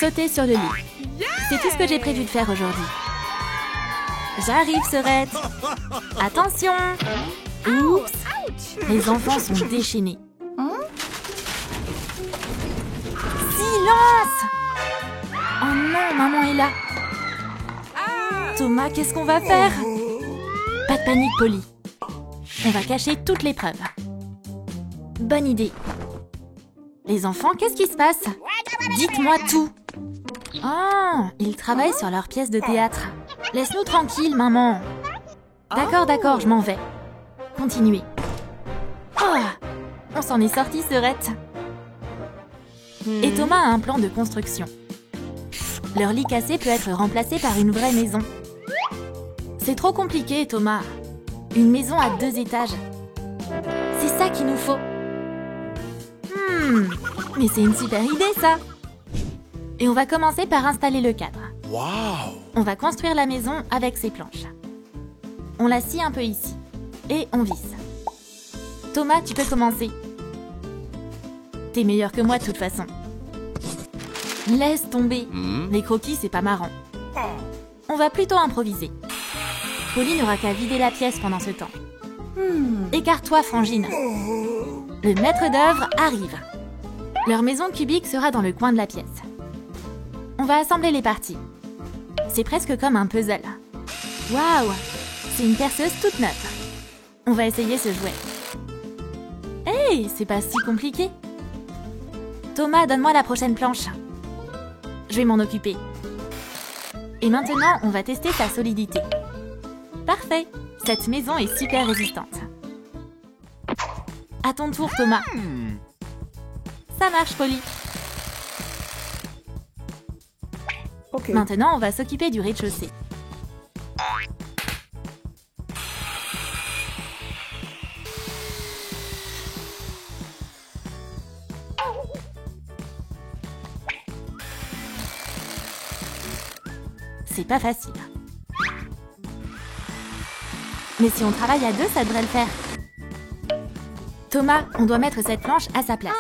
Sauter sur le lit. C'est tout ce que j'ai prévu de faire aujourd'hui. J'arrive, Serette. Attention. Oups. Les enfants sont déchaînés. Silence! Oh non, maman est là. Thomas, qu'est-ce qu'on va faire? Pas de panique, Polly. On va cacher toutes les preuves. Bonne idée. Les enfants, qu'est-ce qui se passe? Dites-moi tout. Oh, ils travaillent sur leur pièce de théâtre. Laisse-nous tranquilles, maman. D'accord, je m'en vais. Continuez. Oh, on s'en est sorti, Serette. Et Thomas a un plan de construction. Leur lit cassé peut être remplacé par une vraie maison. C'est trop compliqué, Thomas. Une maison à 2 étages. C'est ça qu'il nous faut. Mais c'est une super idée, ça. Et on va commencer par installer le cadre. Wow! On va construire la maison avec ces planches. On la scie un peu ici. Et on visse. Thomas, tu peux commencer. T'es meilleur que moi de toute façon. Laisse tomber. Les croquis, c'est pas marrant. On va plutôt improviser. Polly n'aura qu'à vider la pièce pendant ce temps. Écarte-toi, Frangine. Le maître d'œuvre arrive. Leur maison cubique sera dans le coin de la pièce. On va assembler les parties. C'est presque comme un puzzle. Waouh! C'est une perceuse toute neuve. On va essayer ce jouet. Hey, c'est pas si compliqué. Thomas, donne-moi la prochaine planche. Je vais m'en occuper. Et maintenant, on va tester sa solidité. Parfait! Cette maison est super résistante. À ton tour, Thomas. Ça marche, Polly. Okay. Maintenant, on va s'occuper du rez-de-chaussée. C'est pas facile. Mais si on travaille à 2, ça devrait le faire. Thomas, on doit mettre cette planche à sa place.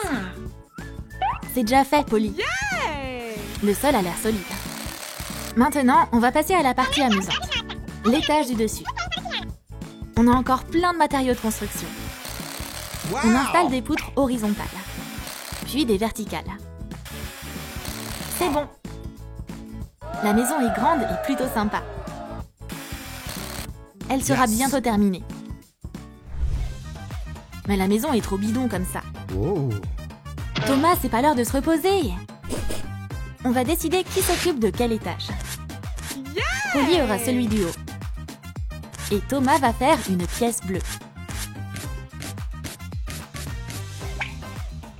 C'est déjà fait, Polly. Le sol a l'air solide. Maintenant, on va passer à la partie amusante. L'étage du dessus. On a encore plein de matériaux de construction. On installe des poutres horizontales, puis des verticales. C'est bon. La maison est grande et plutôt sympa. Elle sera bientôt terminée. Mais la maison est trop bidon comme ça. Thomas, c'est pas l'heure de se reposer. On va décider qui s'occupe de quel étage. Polly aura celui du haut. Et Thomas va faire une pièce bleue.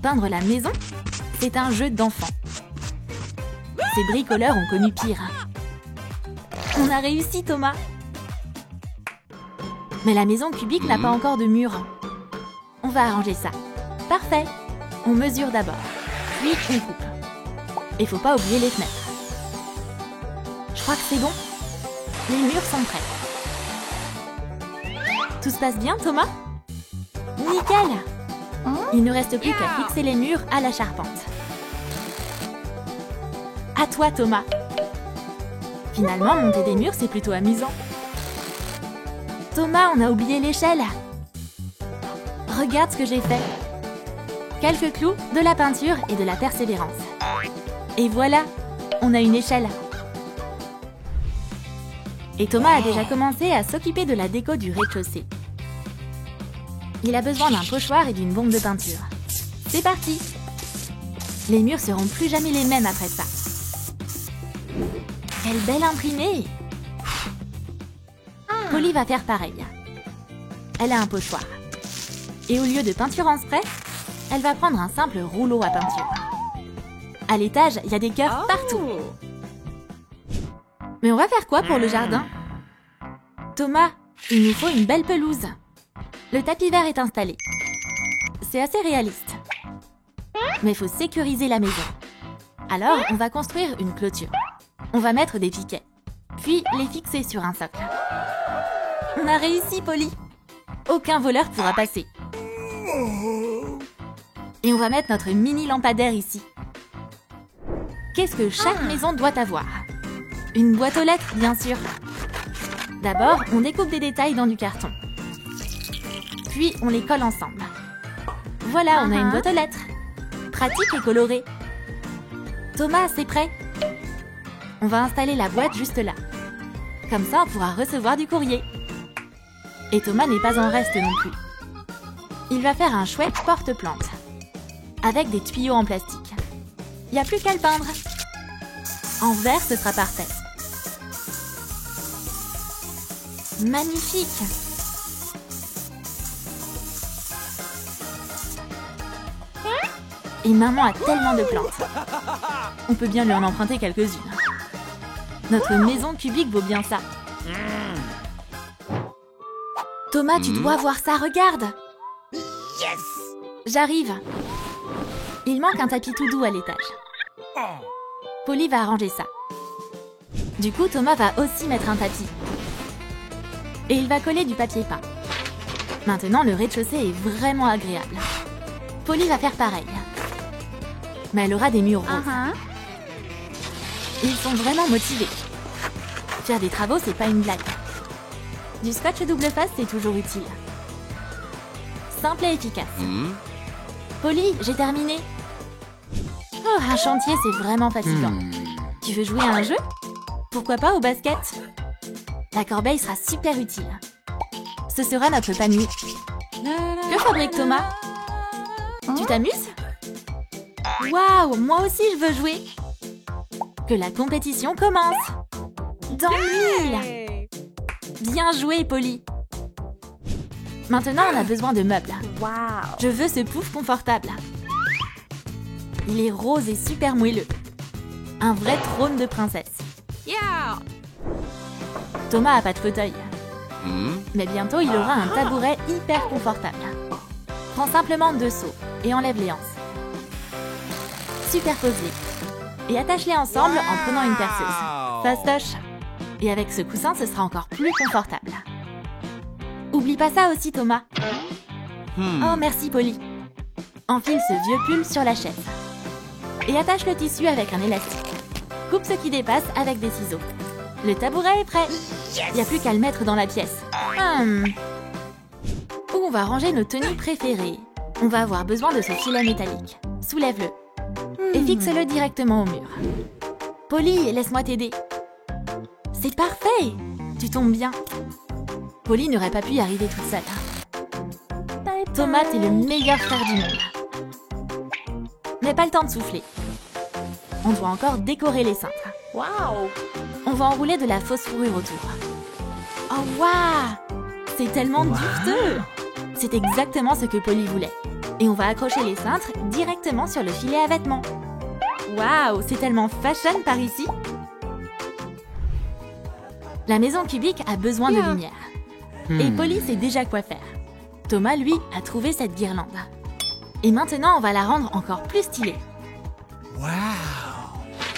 Peindre la maison, c'est un jeu d'enfant. Ces bricoleurs ont connu pire. On a réussi, Thomas. Mais la maison cubique n'a pas encore de mur. On va arranger ça. Parfait. On mesure d'abord. Puis on coupe. Et faut pas oublier les fenêtres. Je crois que c'est bon. Les murs sont prêts. Tout se passe bien, Thomas? Nickel! Il ne reste plus qu'à fixer les murs à la charpente. À toi, Thomas. Finalement, monter des murs, c'est plutôt amusant. Thomas, on a oublié l'échelle. Regarde ce que j'ai fait. Quelques clous, de la peinture et de la persévérance. Et voilà, on a une échelle. Et Thomas a déjà commencé à s'occuper de la déco du rez-de-chaussée. Il a besoin d'un pochoir et d'une bombe de peinture. C'est parti! Les murs seront plus jamais les mêmes après ça. Quelle belle imprimée! Polly va faire pareil. Elle a un pochoir. Et au lieu de peinture en spray, elle va prendre un simple rouleau à peinture. À l'étage, il y a des cœurs partout. Mais on va faire quoi pour le jardin? Thomas, il nous faut une belle pelouse. Le tapis vert est installé. C'est assez réaliste. Mais il faut sécuriser la maison. Alors, on va construire une clôture. On va mettre des piquets, puis les fixer sur un socle. On a réussi, Polly. Aucun voleur pourra passer. Et on va mettre notre mini lampadaire ici. Qu'est-ce que chaque maison doit avoir? Une boîte aux lettres, bien sûr. D'abord, on découpe des détails dans du carton. Puis, on les colle ensemble. Voilà, on a une boîte aux lettres. Pratique et colorée. Thomas, c'est prêt? On va installer la boîte juste là. Comme ça, on pourra recevoir du courrier. Et Thomas n'est pas en reste non plus. Il va faire un chouette porte-plante. Avec des tuyaux en plastique. Il n'y a plus qu'à le peindre. En vert, ce sera parfait. Magnifique! Et maman a tellement de plantes. On peut bien lui en emprunter quelques-unes. Notre maison cubique vaut bien ça. Thomas, tu dois voir ça, regarde! Yes! J'arrive. Il manque un tapis tout doux à l'étage. Polly va arranger ça. Du coup, Thomas va aussi mettre un tapis. Et il va coller du papier peint. Maintenant, le rez-de-chaussée est vraiment agréable. Polly va faire pareil. Mais elle aura des murs roses. Ils sont vraiment motivés. Faire des travaux, c'est pas une blague. Du scotch double face, c'est toujours utile. Simple et efficace. Polly, j'ai terminé. Oh, un chantier, c'est vraiment fatigant. Tu veux jouer à un jeu? Pourquoi pas au basket? La corbeille sera super utile. Ce sera notre panier. Que fabrique Thomas? Tu t'amuses? Waouh, moi aussi je veux jouer. Que la compétition commence. Dans le mille. Bien joué, Polly. Maintenant, on a besoin de meubles. Je veux ce pouf confortable. Il est rose et super moelleux. Un vrai trône de princesse. Thomas a pas de fauteuil. Mais bientôt, il aura un tabouret hyper confortable. Prends simplement 2 seaux et enlève les anses. Superpose-les. Et attache-les ensemble en prenant une perceuse. Fastoche. Et avec ce coussin, ce sera encore plus confortable. Oublie pas ça aussi, Thomas. Oh, merci, Polly. Enfile ce vieux pull sur la chaise. Et attache le tissu avec un élastique. Coupe ce qui dépasse avec des ciseaux. Le tabouret est prêt. Il n'y a plus qu'à le mettre dans la pièce. Où on va ranger nos tenues préférées. On va avoir besoin de ce filet métallique. Soulève-le. Et fixe-le directement au mur. Polly, laisse-moi t'aider. C'est parfait! Tu tombes bien. Polly n'aurait pas pu y arriver toute seule. Thomas est le meilleur frère du monde. Mais pas le temps de souffler. On doit encore décorer les cintres. Wow! On va enrouler de la fausse fourrure autour. Oh waouh! C'est tellement duveteux! C'est exactement ce que Polly voulait. Et on va accrocher les cintres directement sur le filet à vêtements. Waouh! C'est tellement fashion par ici! La maison cubique a besoin de lumière. Et Polly sait déjà quoi faire. Thomas, lui, a trouvé cette guirlande. Et maintenant, on va la rendre encore plus stylée. Wow!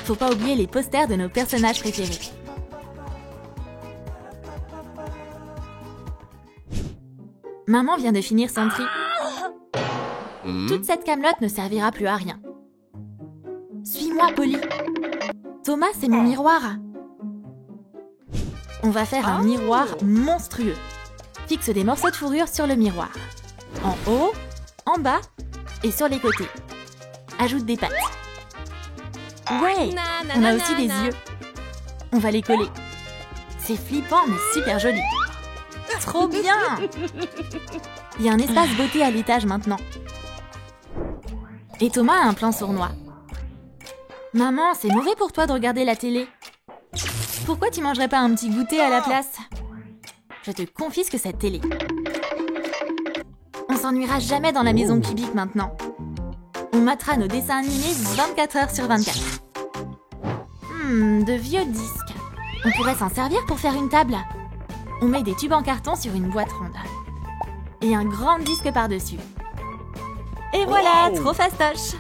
Faut pas oublier les posters de nos personnages préférés. Maman vient de finir son tri. Toute cette camelote ne servira plus à rien. Suis-moi, Polly. Thomas, c'est mon miroir. On va faire un miroir monstrueux. Fixe des morceaux de fourrure sur le miroir. En haut, en bas et sur les côtés. Ajoute des pattes. Ouais, on a aussi des yeux. On va les coller. C'est flippant mais super joli. Trop bien! Il y a un espace beauté à l'étage maintenant. Et Thomas a un plan sournois. Maman, c'est mauvais pour toi de regarder la télé. Pourquoi tu mangerais pas un petit goûter à la place? Je te confisque cette télé. On s'ennuiera jamais dans la maison cubique maintenant. On matera nos dessins animés 24 heures sur 24. De vieux disques. On pourrait s'en servir pour faire une table. On met des tubes en carton sur une boîte ronde. Et un grand disque par-dessus. Et voilà, trop fastoche!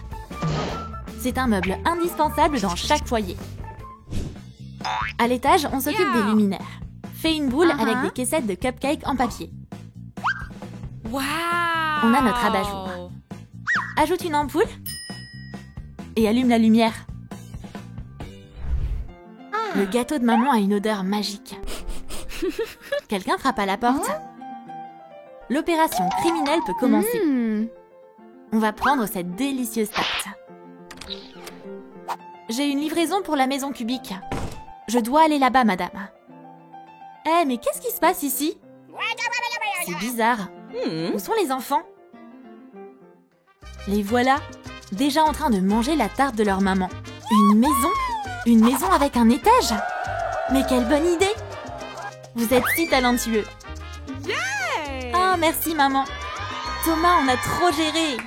C'est un meuble indispensable dans chaque foyer. À l'étage, on s'occupe des luminaires. Fais une boule avec des caissettes de cupcakes en papier. Wow! On a notre abat-jour. Ajoute une ampoule et allume la lumière. Le gâteau de maman a une odeur magique. Quelqu'un frappe à la porte. L'opération criminelle peut commencer. On va prendre cette délicieuse tarte. J'ai une livraison pour la maison cubique. Je dois aller là-bas, madame. Eh, mais qu'est-ce qui se passe ici? C'est bizarre. Où sont les enfants? Les voilà, déjà en train de manger la tarte de leur maman. Une maison? Une maison avec un étage? Mais quelle bonne idée! Vous êtes si talentueux. Ah, merci maman. Thomas, on a trop géré.